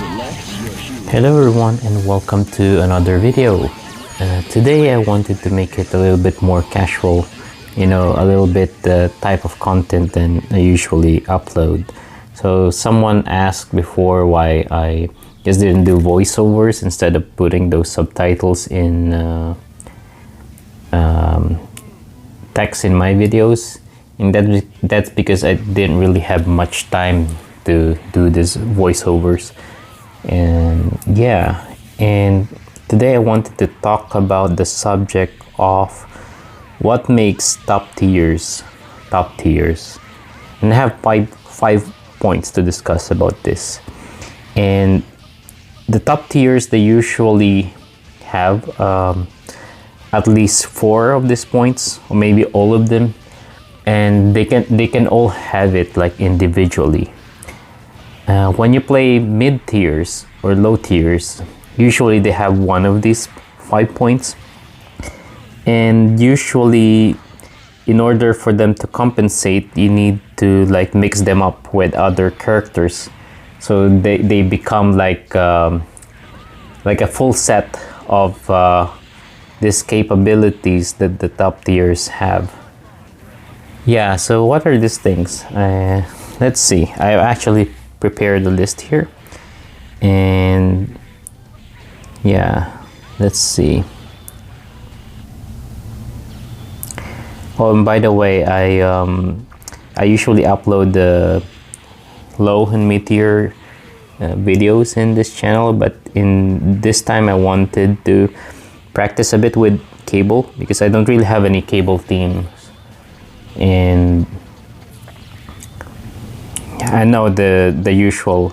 Hello everyone and welcome to another video. Today I wanted to make it a little bit more casual, a little bit type of content than I usually upload. So someone asked before why I just didn't do voiceovers instead of putting those subtitles in text in my videos, and that's because I didn't really have much time to do these voiceovers. And today I wanted to talk about the subject of what makes top tiers, and I have five points to discuss about this. And the top tiers, they usually have at least 4 of these points, or maybe all of them, and they can all have it like individually. When you play mid tiers or low tiers, usually they have one of these 5 points, and usually in order for them to compensate, you need to like mix them up with other characters, so they become like a full set of these capabilities that the top tiers have. Yeah, so what are these things? Let's see. I actually prepared the list here, and yeah, let's see. Oh, and by the way, I usually upload the low and mid tier videos in this channel, but in this time I wanted to practice a bit with cable because I don't really have any cable themes. And I know the usual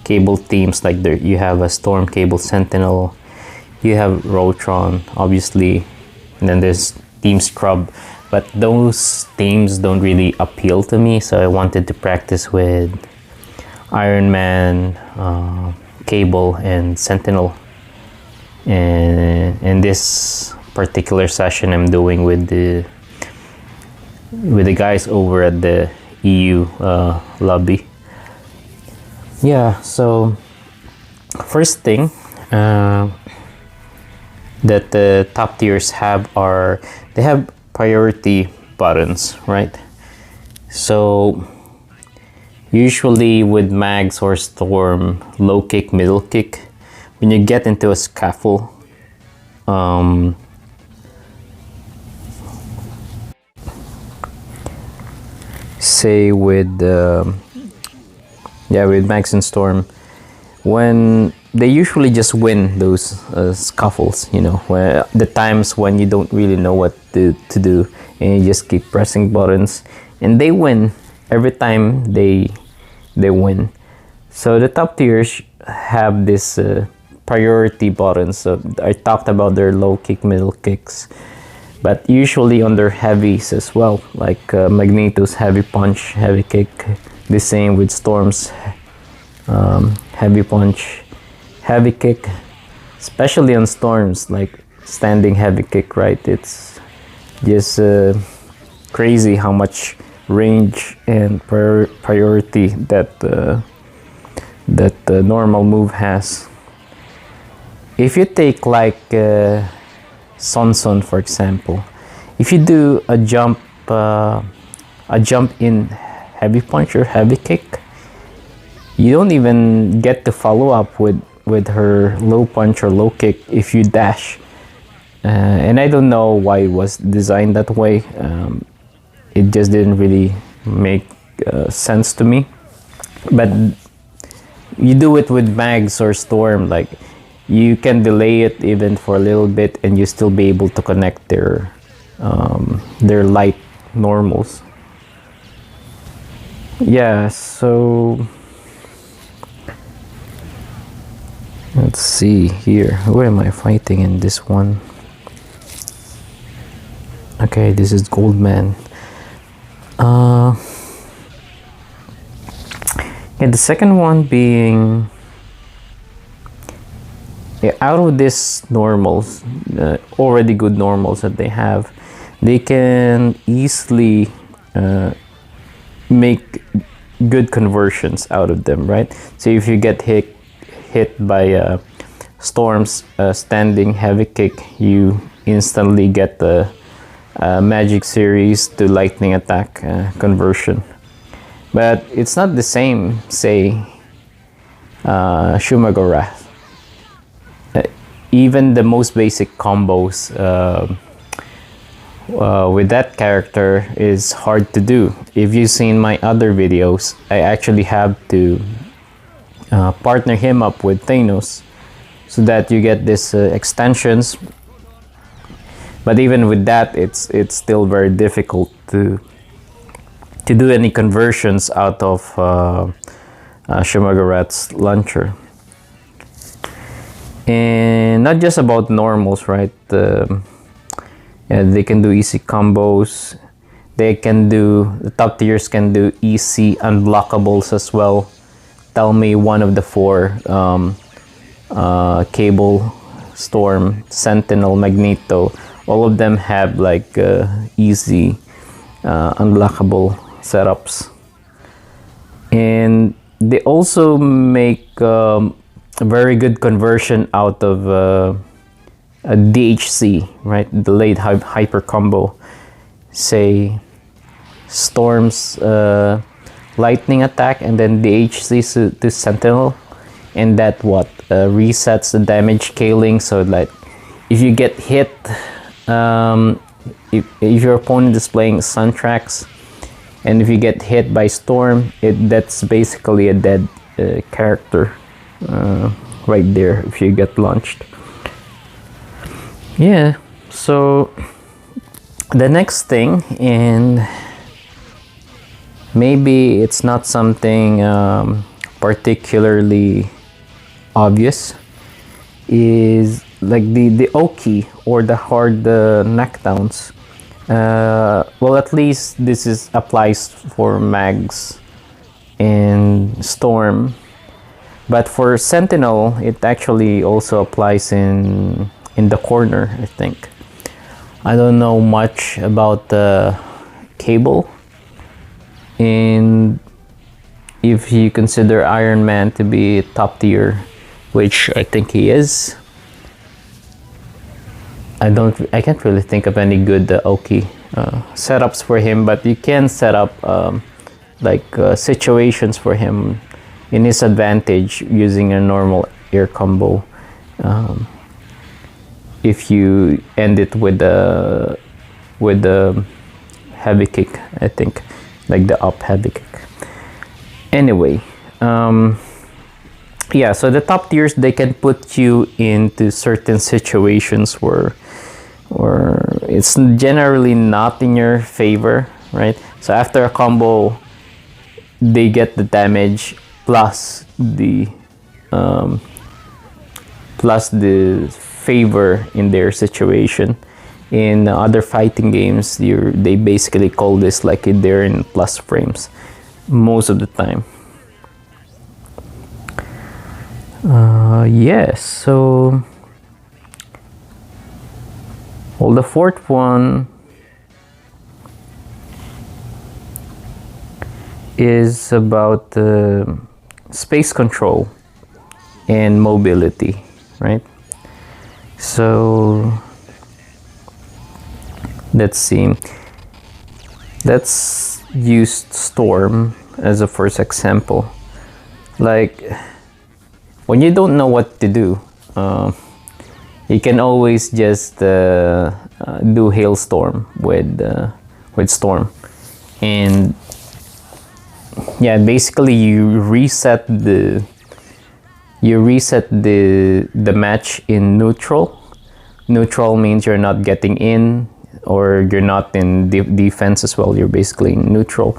cable themes, like you have a Storm Cable Sentinel, you have Rotron, obviously, and then there's Team Scrub, but those themes don't really appeal to me, so I wanted to practice with Iron Man, Cable, and Sentinel. And in this particular session, I'm doing with the guys over at the EU lobby. Yeah, so first thing that the top tiers have they have priority buttons, right? So usually with Mags or Storm, low kick, middle kick, when you get into a scaffold, say with Max and Storm, when they usually just win those scuffles, where the times when you don't really know what to do, and you just keep pressing buttons, and they win every time they win. So the top tiers have this priority buttons. So I talked about their low kick, middle kicks, but usually on their heavies as well, like Magneto's heavy punch, heavy kick. The same with Storm's heavy punch, heavy kick, especially on Storm's like standing heavy kick, right? It's just crazy how much range and priority that the normal move has. If you take like Son, for example, if you do a jump in heavy punch or heavy kick, you don't even get to follow up with her low punch or low kick if you dash. And I don't know why it was designed that way. It just didn't really make sense to me. But you do it with Mags or Storm, like you can delay it even for a little bit and you still be able to connect their light normals. Yeah, so let's see here. Where am I fighting in this one? Okay, this is Goldman. The second one being, out of these normals, already good normals that they have, they can easily make good conversions out of them, right? So if you get hit by Storm's standing heavy kick, you instantly get the magic series to lightning attack conversion. But it's not the same, say, Shumagorath. Even the most basic combos with that character is hard to do. If you've seen my other videos, I actually have to partner him up with Thanos so that you get these extensions. But even with that, it's still very difficult to do any conversions out of Shumagorath's launcher. And not just about normals, right? Yeah, they can do easy combos. They can do, the top tiers can do easy unblockables as well. Tell me one of the four, Cable, Storm, Sentinel, Magneto, all of them have like easy unblockable setups. And they also make a very good conversion out of a DHC, right? Delayed hyper combo. Say Storm's lightning attack and then DHC to Sentinel, and that resets the damage scaling. So like if you get hit, if your opponent is playing Sun Tracks, and if you get hit by Storm, that's basically a dead character right there if you get launched. Yeah, so the next thing, and maybe it's not something particularly obvious, is like the Oki or the hard knockdowns. Well, at least this applies for Mags and Storm, but for Sentinel it actually also applies in the corner, I think. I don't know much about the Cable, and if you consider Iron Man to be top tier, which I think he is, I can't really think of any good Oki setups for him, but you can set up situations for him in his advantage using a normal air combo. If you end it with the heavy kick, I think, like the up heavy kick. Anyway, yeah, so the top tiers, they can put you into certain situations where it's generally not in your favor, right? So after a combo, they get the damage plus the favor in their situation. In other fighting games, they basically call this like they're in plus frames most of the time. Yes, so well, the fourth one is about space control and mobility, right? So let's see. Let's use Storm as a first example. Like when you don't know what to do, you can always just do Hailstorm with Storm, and yeah, basically you reset the match in neutral. Neutral means you're not getting in, or you're not in defense as well. You're basically in neutral.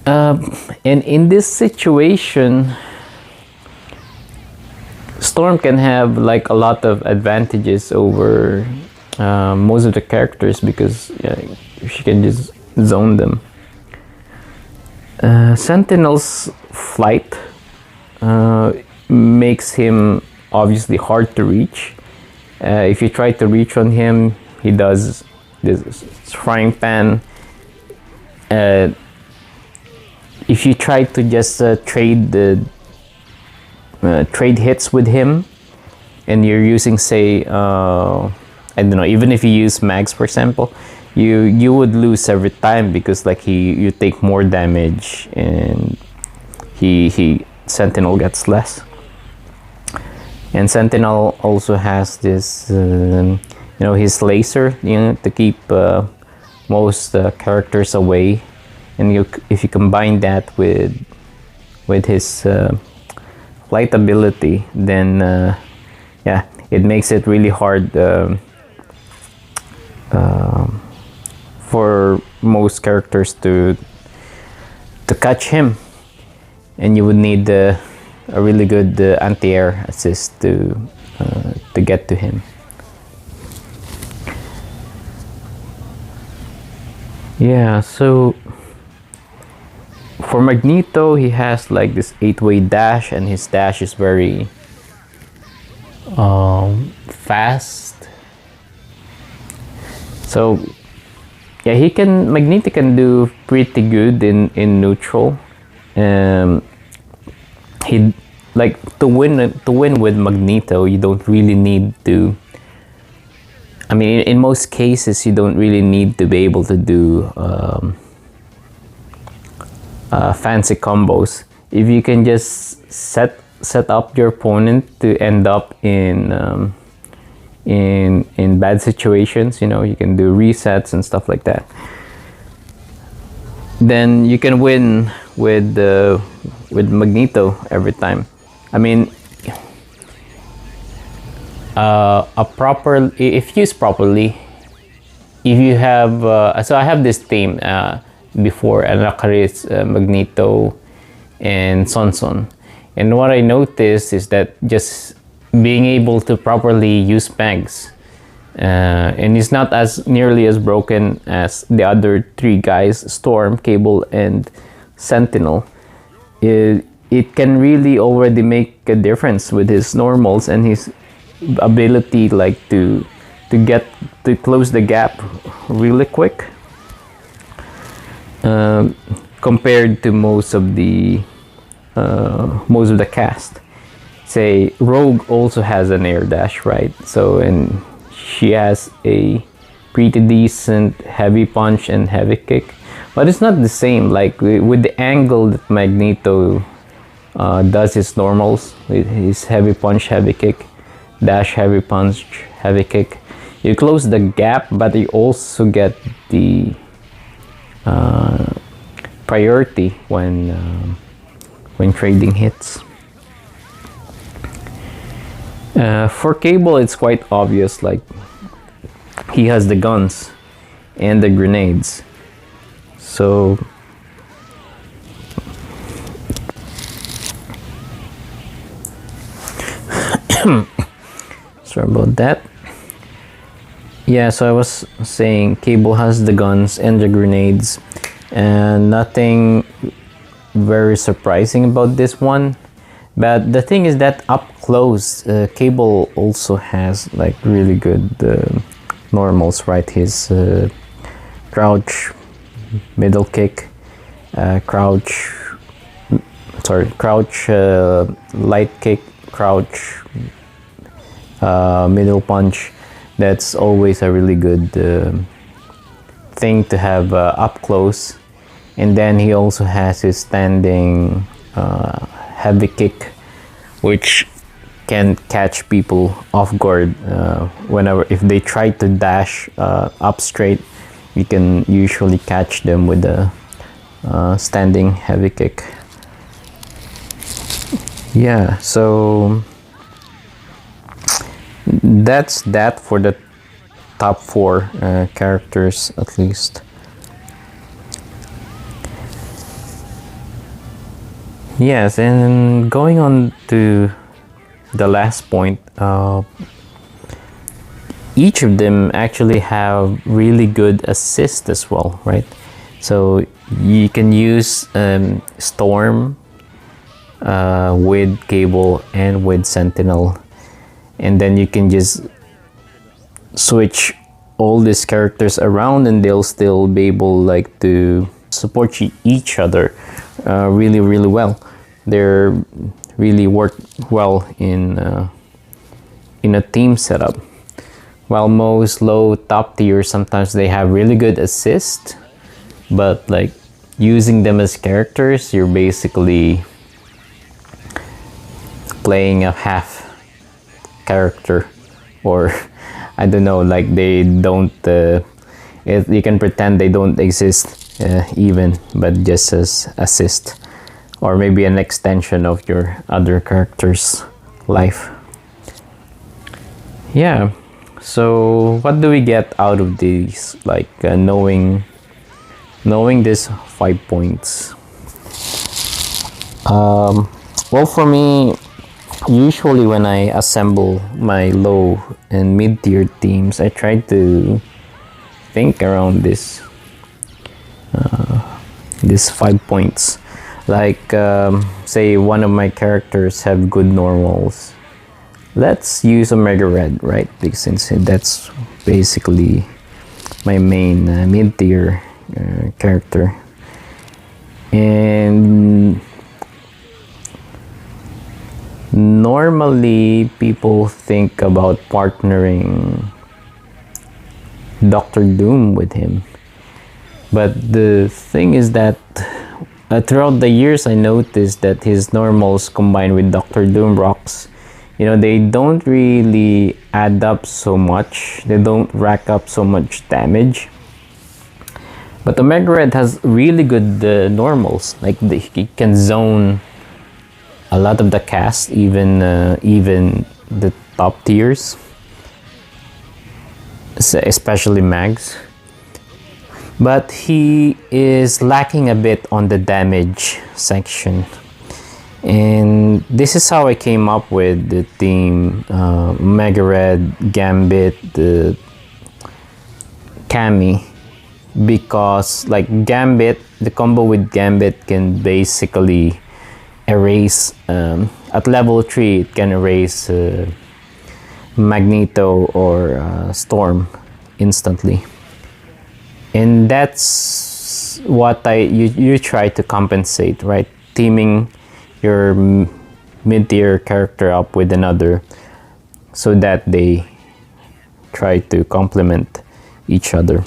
And in this situation, Storm can have like a lot of advantages over most of the characters because she can just zone them. Sentinel's flight makes him obviously hard to reach. If you try to reach on him, he does this frying pan. if you try to just trade hits with him, and you're using, say, I don't know, even if you use mags, for example, you would lose every time, because like you take more damage, and he Sentinel gets less. And Sentinel also has this his laser, to keep most characters away, and if you combine that with his flight ability, then yeah, it makes it really hard for most characters to catch him, and you would need a really good anti-air assist to get to him. Yeah, so for Magneto, he has like this 8-way dash, and his dash is very fast. So yeah, Magneto can do pretty good in neutral. He like to win with Magneto, you don't really need to. I mean, in most cases, you don't really need to be able to do fancy combos. If you can just set up your opponent to end up in bad situations, you can do resets and stuff like that, then you can win with Magneto every time. I mean, if used properly, if you have so I have this team before, Anakaris, Magneto, and Sonson, and what I noticed is that just being able to properly use mags, and it's not as nearly as broken as the other three guys, Storm, Cable, and Sentinel. It can really already make a difference with his normals and his ability, like to close the gap really quick, compared to most of the cast. Say Rogue also has an air dash, right? So, and she has a pretty decent heavy punch and heavy kick, but it's not the same. Like with the angle that Magneto does his normals, with his heavy punch, heavy kick, dash, heavy punch, heavy kick, you close the gap, but you also get the priority when trading hits. For Cable, it's quite obvious. Like, he has the guns and the grenades, so sorry about that. Yeah, so I was saying Cable has the guns and the grenades, and nothing very surprising about this one. But the thing is that up close, Cable also has like really good normals, right? His crouch, middle kick, crouch, light kick, crouch, middle punch. That's always a really good thing to have up close. And then he also has his standing heavy kick, which can catch people off guard if they try to dash up straight. You can usually catch them with a standing heavy kick. Yeah, so that's that for the top 4 characters, at least. Yes, and going on to the last point, each of them actually have really good assist as well, right? So you can use Storm with Cable and with Sentinel, and then you can just switch all these characters around, and they'll still be able like to support each other really well. They're really work well in a team setup. While most low top tiers, sometimes they have really good assist, but like using them as characters, you're basically playing a half character, or I don't know, like they don't you can pretend they don't exist even, but just as assist, or maybe an extension of your other character's life. Yeah, so what do we get out of these, like knowing these 5 points? Well, for me, usually when I assemble my low and mid-tier teams, I try to think around these 5 points. Like say one of my characters have good normals, let's use Omega Red, right? Because since that's basically my main mid-tier character. And normally people think about partnering Dr. Doom with him, but the thing is that throughout the years I noticed that his normals combined with Dr. Doom rocks, they don't really add up so much, they don't rack up so much damage. But Omega Red has really good normals, like he can zone a lot of the cast, even the top tiers, especially mags. But he is lacking a bit on the damage section, and this is how I came up with the team Omega Red, Gambit, the Cammy, because like Gambit, the combo with Gambit can basically erase at level 3, it can erase Magneto or Storm instantly, and that's what you try to compensate, right? Teaming your mid-tier character up with another so that they try to complement each other.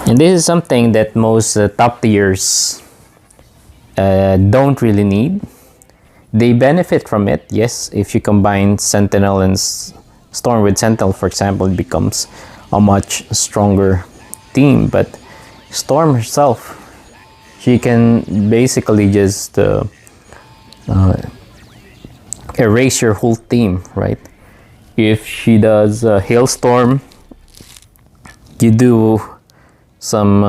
And this is something that most top tiers don't really need. They benefit from it, yes. If you combine Sentinel and Storm with Sentinel, for example, it becomes a much stronger team. But Storm herself, she can basically just erase your whole team, right? If she does Hailstorm, you do some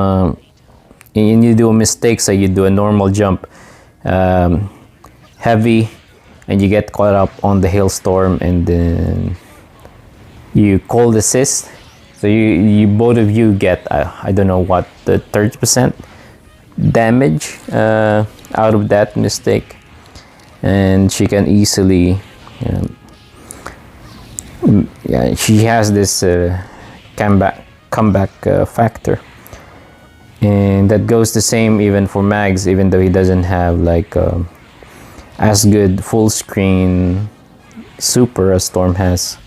and you do a mistake, so you do a normal jump heavy, and you get caught up on the Hailstorm, and then you cold assist, so you both of you get I don't know what, the 30% damage out of that mistake, and she can easily she has this comeback factor. And that goes the same even for Mags, even though he doesn't have like as good full screen super as Storm has.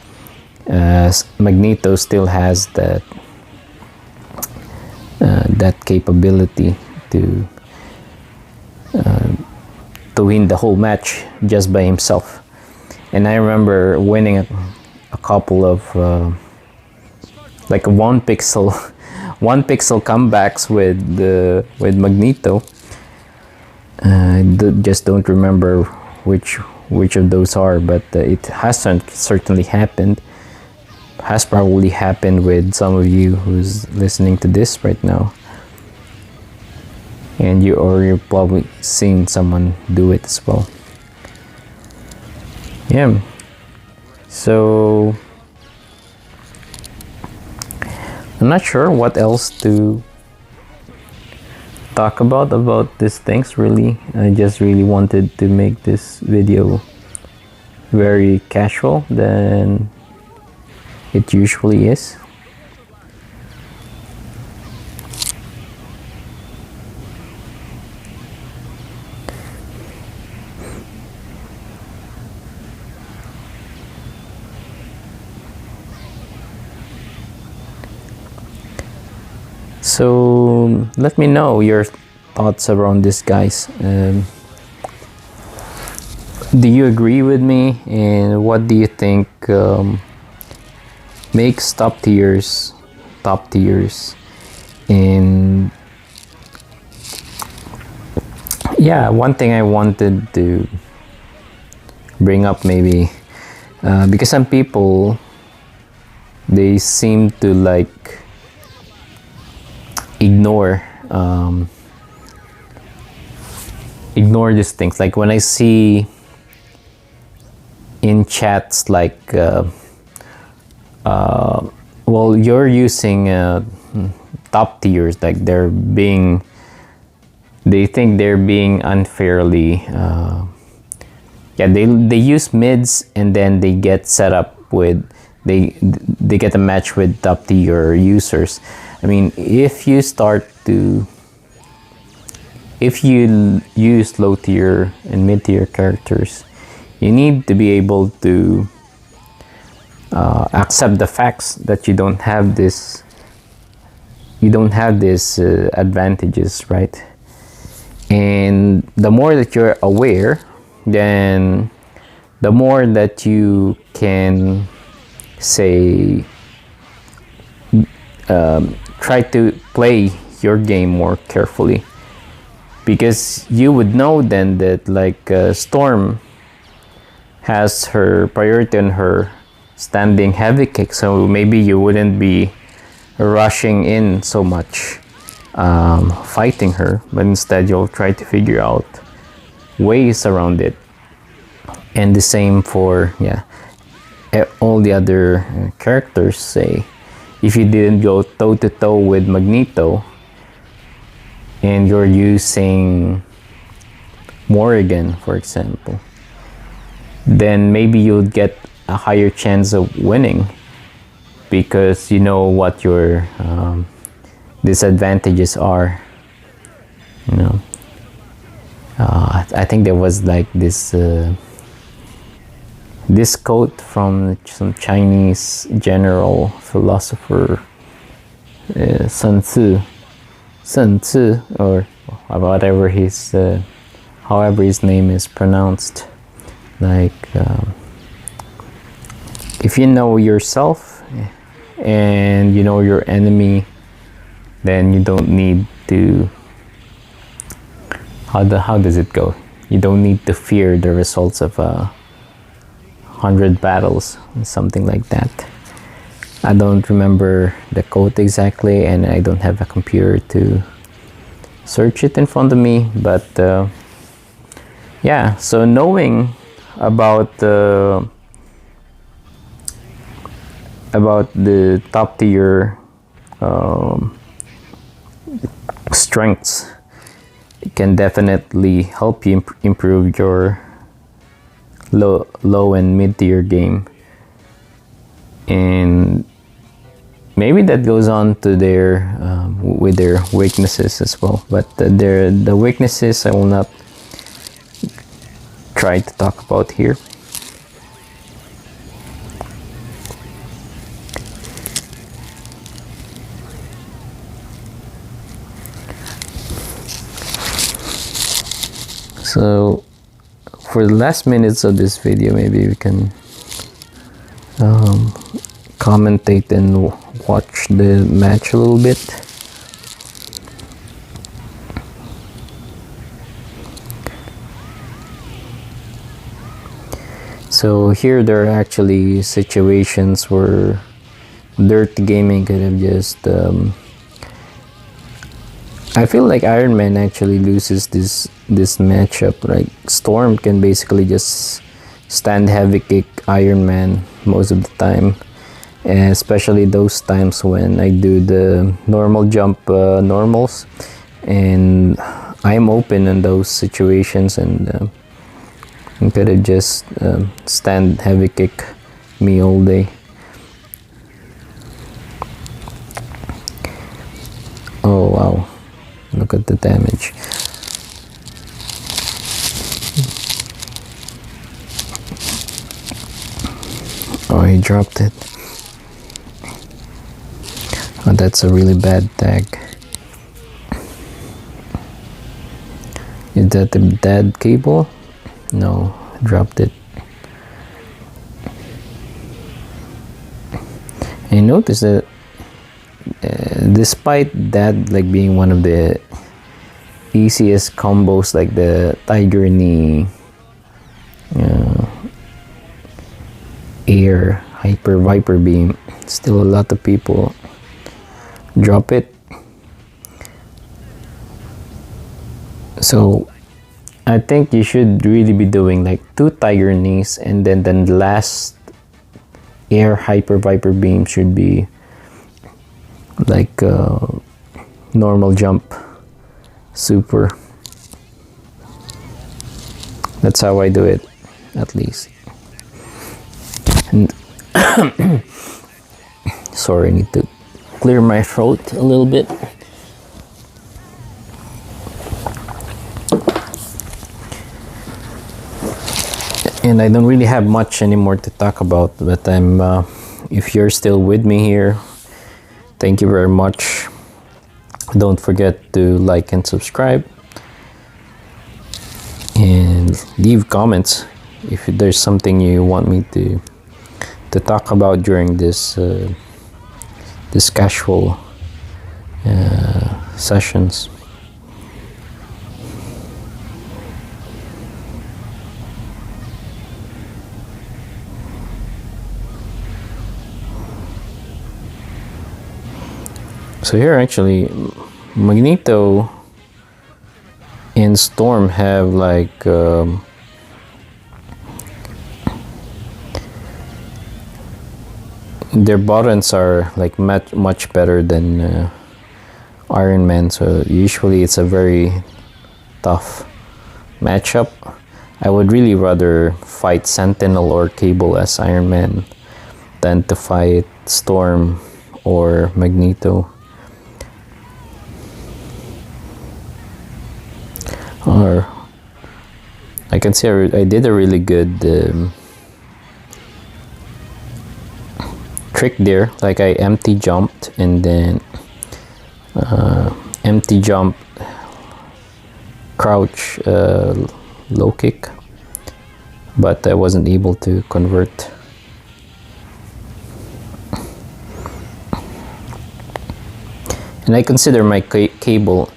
Magneto still has that capability to win the whole match just by himself. And I remember winning a couple of like one pixel comebacks with Magneto. I just don't remember which of those are, but it hasn't certainly happened. Has probably happened with some of you who's listening to this right now, and you're probably seen someone do it as well. Yeah. So I'm not sure what else to talk about these things, really. I just really wanted to make this video very casual than it usually is. So let me know your thoughts around this, guys. Do you agree with me, and what do you think makes top tiers? And yeah, one thing I wanted to bring up, maybe because some people, they seem to like ignore these things. Like when I see in chats like well, you're using top tiers, like they think they're being unfairly yeah, they use mids, and then they get set up with, they get a match with top tier users. I mean, if you use low tier and mid tier characters, you need to be able to accept the facts that you don't have this advantages, right? And the more that you're aware, then the more that you can say try to play your game more carefully, because you would know then that like Storm has her priority on her standing heavy kick, so maybe you wouldn't be rushing in so much fighting her, but instead you'll try to figure out ways around it. And the same for all the other characters. Say if you didn't go toe to toe with Magneto and you're using Morrigan, for example, then maybe you'll get a higher chance of winning, because you know what your disadvantages are. You know, I think there was like this quote from some Chinese general philosopher, Sun Tzu, or whatever however his name is pronounced. Like, if you know yourself and you know your enemy, then you don't need to, how does it go? You don't need to fear the results of 100 battles, something like that. I don't remember the quote exactly, and I don't have a computer to search it in front of me, but yeah, so knowing about the top tier strengths, it can definitely help you improve your low and mid tier game. And maybe that goes on to their with their weaknesses as well, but the weaknesses I will not try to talk about here. So for the last minutes of this video, maybe we can commentate and watch the match a little bit. So here there are actually situations where Dirt Gaming could have just I feel like Iron Man actually loses this matchup. Like Storm can basically just stand heavy kick Iron Man most of the time, and especially those times when I do the normal jump normals, and I'm open in those situations, and could have just stand heavy kick me all day. Oh wow, look at the damage. Oh, he dropped it. Oh, that's a really bad tag. Is that the dead cable? No, I dropped it. And notice that despite that like being one of the easiest combos, like the tiger knee, air hyper viper beam, still a lot of people drop it. So I think you should really be doing like 2 tiger knees, and then the last air hyper viper beam should be like normal jump super. That's how I do it, at least. And sorry, I need to clear my throat a little bit. And I don't really have much anymore to talk about, but if you're still with me here, thank you very much. Don't forget to like and subscribe, and leave comments if there's something you want me to talk about during this this casual sessions. So here actually Magneto and Storm have like their buttons are like much better than Iron Man, so usually it's a very tough matchup. I would really rather fight Sentinel or Cable as Iron Man than to fight Storm or Magneto. Or I can say I did a really good trick there. Like I empty jumped and then empty jump, crouch, low kick, but I wasn't able to convert. And I consider my Cable,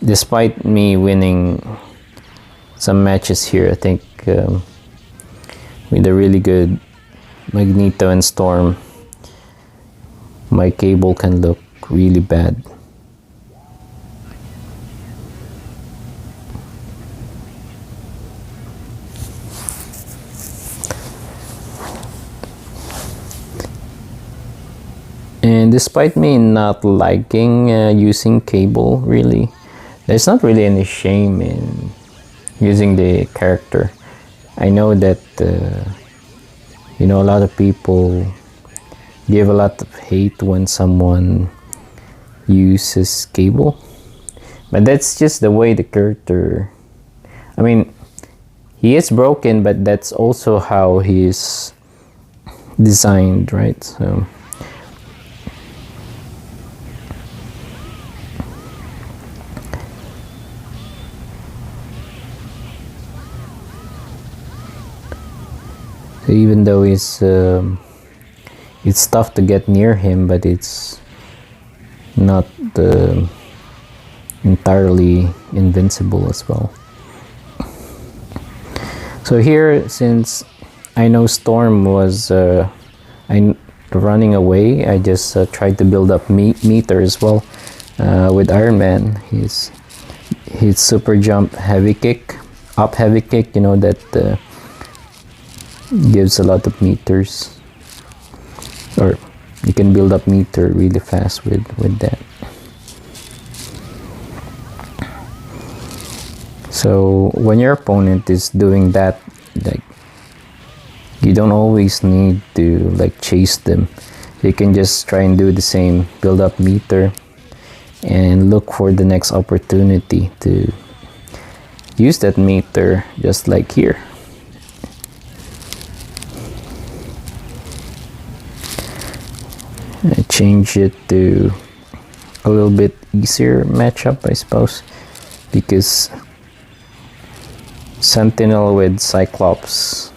despite me winning some matches here, I think with a really good Magneto and Storm, my Cable can look really bad. And despite me not liking using Cable, really, there's not really any shame in using the character. I know that a lot of people give a lot of hate when someone uses Cable, but that's just the way the character, I mean, he is broken, but that's also how he is designed, right? So even though it's tough to get near him, but it's not entirely invincible as well. So here, since I know Storm was running away, I just tried to build up meter as well with Iron Man. His super jump, heavy kick, up heavy kick, that gives a lot of meters, or you can build up meter really fast with that. So when your opponent is doing that, like, you don't always need to like chase them. You can just try and do the same, build up meter, and look for the next opportunity to use that meter, just like here. change it to a little bit easier matchup, I suppose, because Sentinel with Cyclops,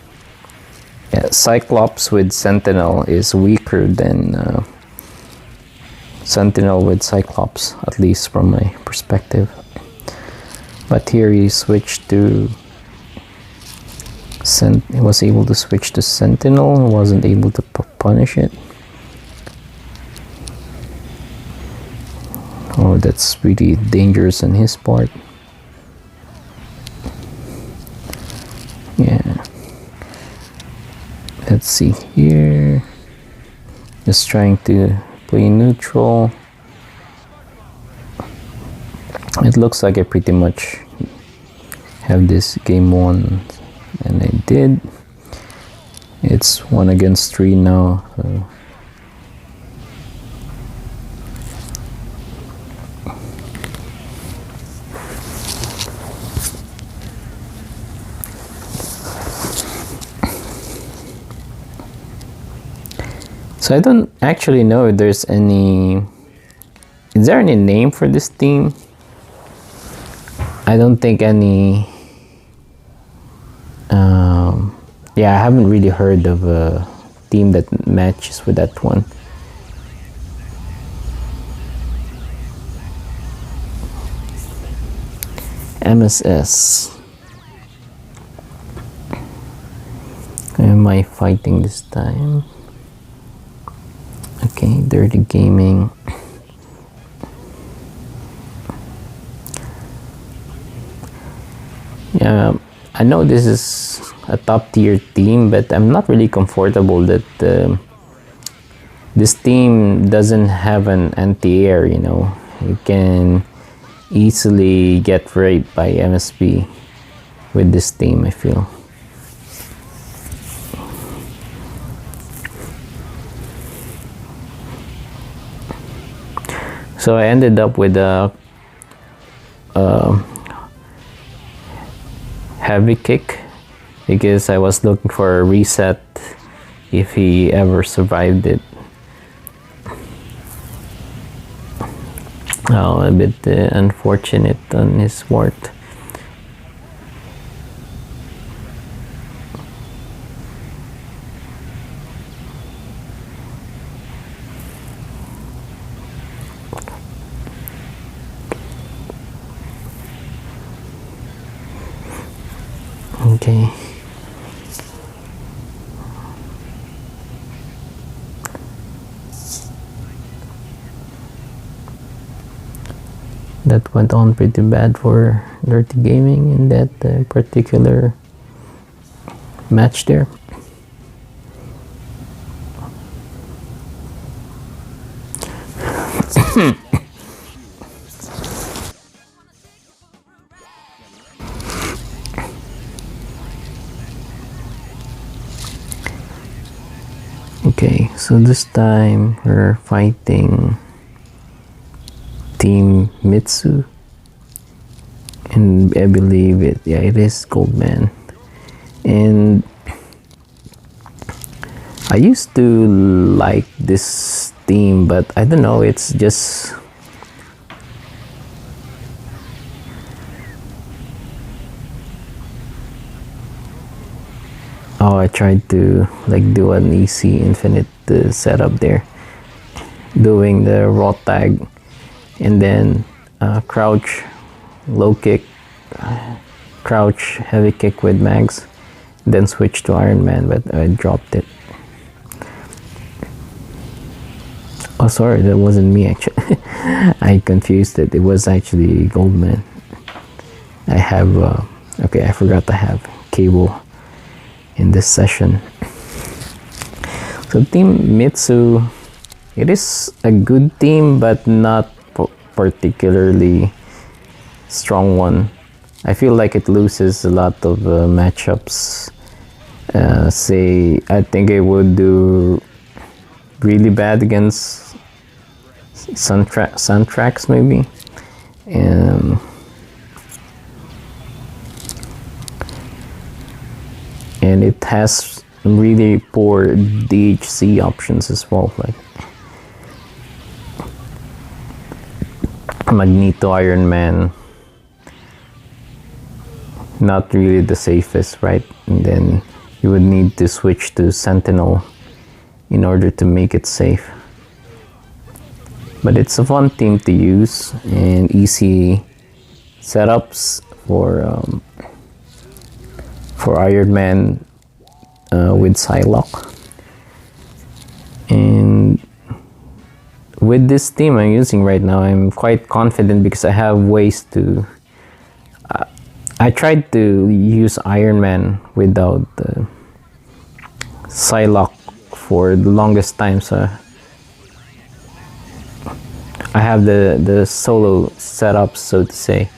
yeah, Cyclops with Sentinel is weaker than Sentinel with Cyclops, at least from my perspective. But here he switched to he was able to switch to Sentinel, wasn't able to punish it. Oh, that's really dangerous on his part. Yeah. Let's see here. Just trying to play neutral. It looks like I pretty much have this game won, and I did. It's 1 against 3 now. So I don't actually know if there's any... Is there any name for this team? I don't think any... yeah, I haven't really heard of a team that matches with that one. MSS. Who am I fighting this time? Okay, Dirty Gaming. Yeah, I know this is a top tier team, but I'm not really comfortable that this team doesn't have an anti-air, you know. You can easily get raped by MSP with this team, I feel. So I ended up with a heavy kick because I was looking for a reset if he ever survived it. Oh, a bit unfortunate on his part. Okay. That went on pretty bad for Dirty Gaming in that particular match there. Okay, so this time we're fighting Team Mitsu, and I believe it is Goldman. And I used to like this team, but I don't know, it's just I tried to like do an easy infinite setup there, doing the raw tag and then crouch, low kick, crouch, heavy kick with mags, then switch to Iron Man, but I dropped it. Oh, sorry, that wasn't me actually. I confused it. It was actually Goldman. I have okay, I forgot to have cable in this session. So Team Mitsu, it is a good team, but not particularly strong one. I feel like it loses a lot of matchups. Say, I think it would do really bad against Suntrax maybe. And it has really poor DHC options as well. Like Magneto, Iron Man, not really the safest, right? And then you would need to switch to Sentinel in order to make it safe. But it's a fun team to use and easy setups for Iron Man with Psylocke. And with this team I'm using right now, I'm quite confident because I have ways to... I tried to use Iron Man without Psylocke for the longest time, so I have the solo setup, so to say.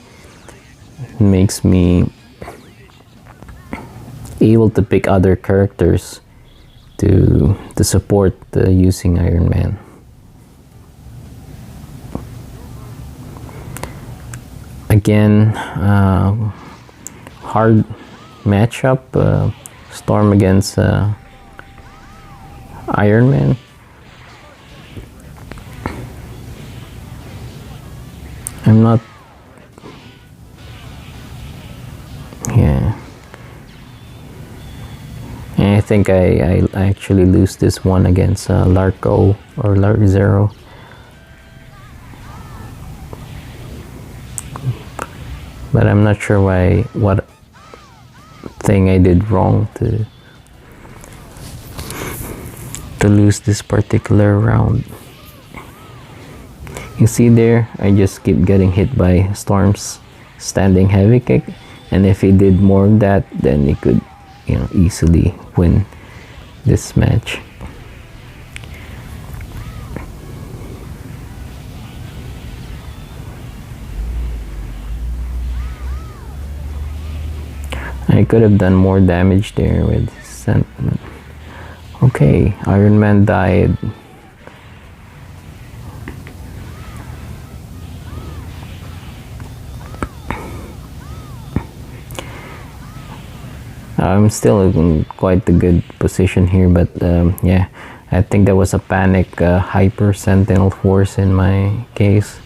It makes me able to pick other characters to support using Iron Man. Again, hard matchup, Storm against Iron Man. I'm not... yeah. And I think I actually lose this one against Larko or Lark Zero. But I'm not sure what thing I did wrong to lose this particular round. You see there, I just keep getting hit by Storm's standing heavy kick, and if he did more of that, then he could, easily win this match. I could have done more damage there with Sentiment. Okay, Iron Man died. I'm still in quite a good position here, but yeah, I think there was a panic hyper Sentinel force in my case.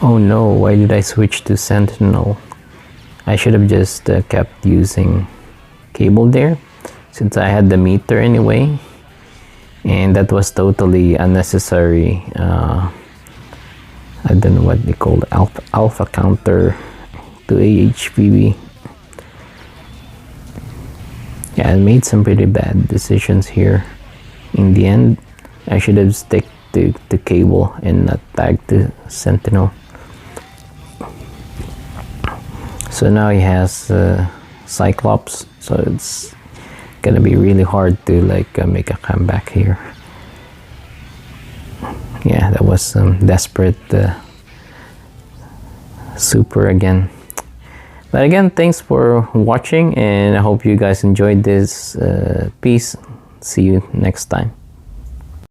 Oh no, why did I switch to Sentinel? I should have just kept using Cable there, since I had the meter anyway. And that was totally unnecessary. I don't know what they call it, alpha counter to AHPB. Yeah, I made some pretty bad decisions here. In the end, I should have stick to Cable and not tag to Sentinel. So now he has Cyclops, so it's gonna be really hard to make a comeback here. Yeah, that was some desperate super again. But again, thanks for watching, and I hope you guys enjoyed this piece. See you next time.